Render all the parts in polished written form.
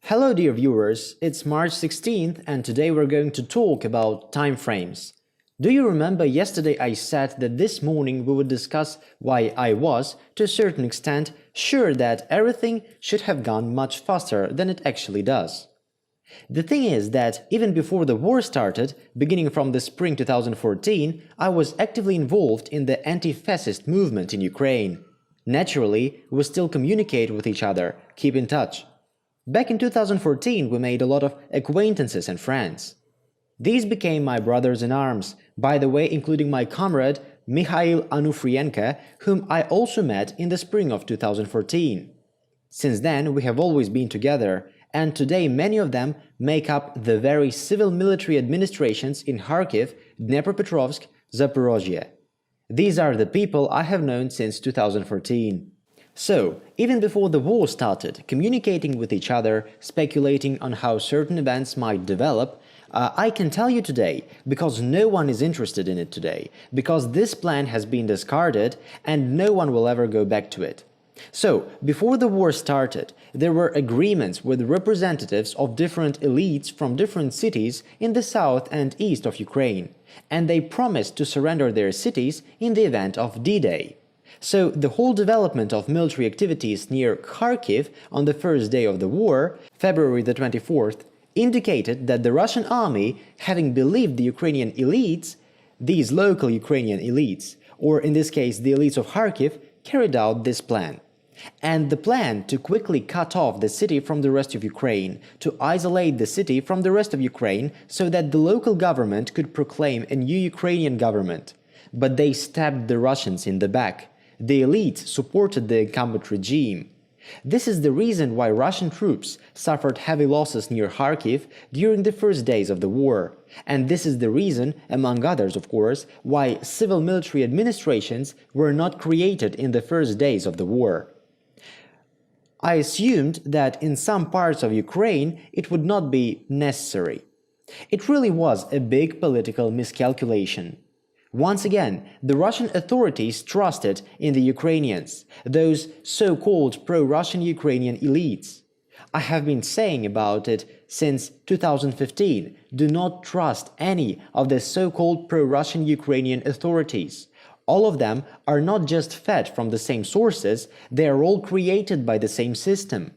Hello dear viewers, it's March 16th and today we're going to talk about time frames. Do you remember yesterday I said that this morning we would discuss why I was, to a certain extent, sure that everything should have gone much faster than it actually does. The thing is that even before the war started, beginning from the spring 2014, I was actively involved in the anti-fascist movement in Ukraine. Naturally, we still communicate with each other, keep in touch. Back in 2014, we made a lot of acquaintances and friends. These became my brothers in arms, by the way, including my comrade Mikhail Anufrienko, whom I also met in the spring of 2014. Since then, we have always been together, and today many of them make up the very civil-military administrations in Kharkiv, Dnepropetrovsk, Zaporozhye. These are the people I have known since 2014. So, even before the war started, communicating with each other, speculating on how certain events might develop, I can tell you today, because no one is interested in it today, because this plan has been discarded and no one will ever go back to it. So, before the war started, there were agreements with representatives of different elites from different cities in the south and east of Ukraine, and they promised to surrender their cities in the event of D-Day. So the whole development of military activities near Kharkiv on the first day of the war, February the 24th, indicated that the Russian army, having believed the Ukrainian elites, these local Ukrainian elites, or in this case the elites of Kharkiv, carried out this plan. And the plan to quickly cut off the city from the rest of Ukraine, to isolate the city from the rest of Ukraine so that the local government could proclaim a new Ukrainian government. But they stabbed the Russians in the back. The elite supported the incumbent regime. This is the reason why Russian troops suffered heavy losses near Kharkiv during the first days of the war. And this is the reason, among others of course, why civil-military administrations were not created in the first days of the war. I assumed that in some parts of Ukraine it would not be necessary. It really was a big political miscalculation. Once again, the Russian authorities trusted in the Ukrainians, those so-called pro-Russian Ukrainian elites. I have been saying about it since 2015, do not trust any of the so-called pro-Russian Ukrainian authorities. All of them are not just fed from the same sources, they are all created by the same system.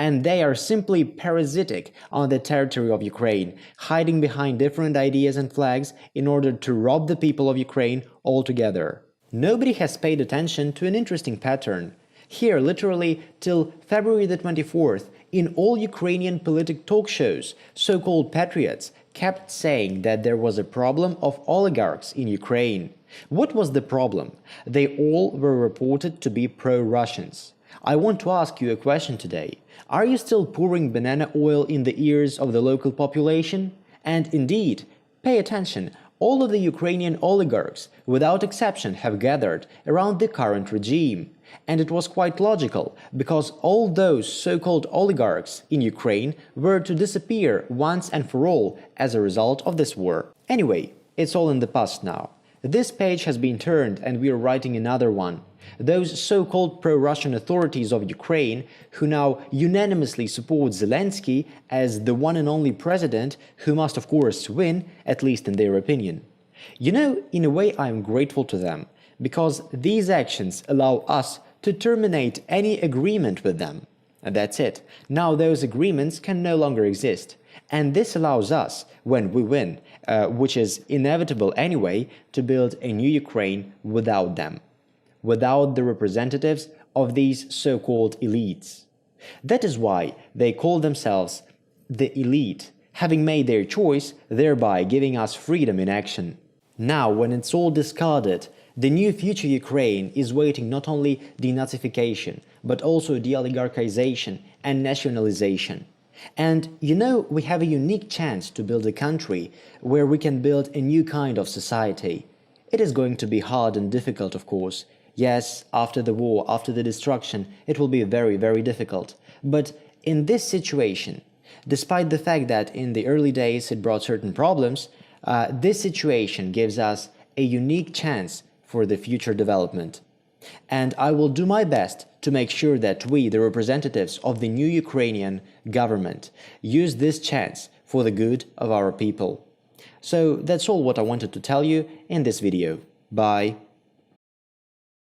And they are simply parasitic on the territory of Ukraine, hiding behind different ideas and flags in order to rob the people of Ukraine altogether. Nobody has paid attention to an interesting pattern. Here, literally till February the 24th, in all Ukrainian political talk shows, so-called patriots kept saying that there was a problem of oligarchs in Ukraine. What was the problem? They all were reported to be pro-Russians. I want to ask you a question today. Are you still pouring banana oil in the ears of the local population? And indeed, pay attention, all of the Ukrainian oligarchs, without exception, have gathered around the current regime. And it was quite logical, because all those so-called oligarchs in Ukraine were to disappear once and for all as a result of this war. Anyway, it's all in the past now. This page has been turned and we are writing another one. Those so-called pro-Russian authorities of Ukraine, who now unanimously support Zelensky as the one and only president who must of course win, at least in their opinion. You know, in a way I am grateful to them, because these actions allow us to terminate any agreement with them. And that's it. Now those agreements can no longer exist. And this allows us, when we win, which is inevitable anyway, to build a new Ukraine without them, without the representatives of these so-called elites. That is why they call themselves the elite, having made their choice, thereby giving us freedom in action. Now, when it's all discarded, the new future Ukraine is waiting not only denazification, but also deoligarchization and nationalization. And you know, we have a unique chance to build a country where we can build a new kind of society. It is going to be hard and difficult, of course. Yes, after the war, after the destruction, it will be very, very difficult. But in this situation, despite the fact that in the early days it brought certain problems, this situation gives us a unique chance for the future development. And I will do my best to make sure that we, the representatives of the new Ukrainian government, use this chance for the good of our people. So that's all what I wanted to tell you in this video. Bye.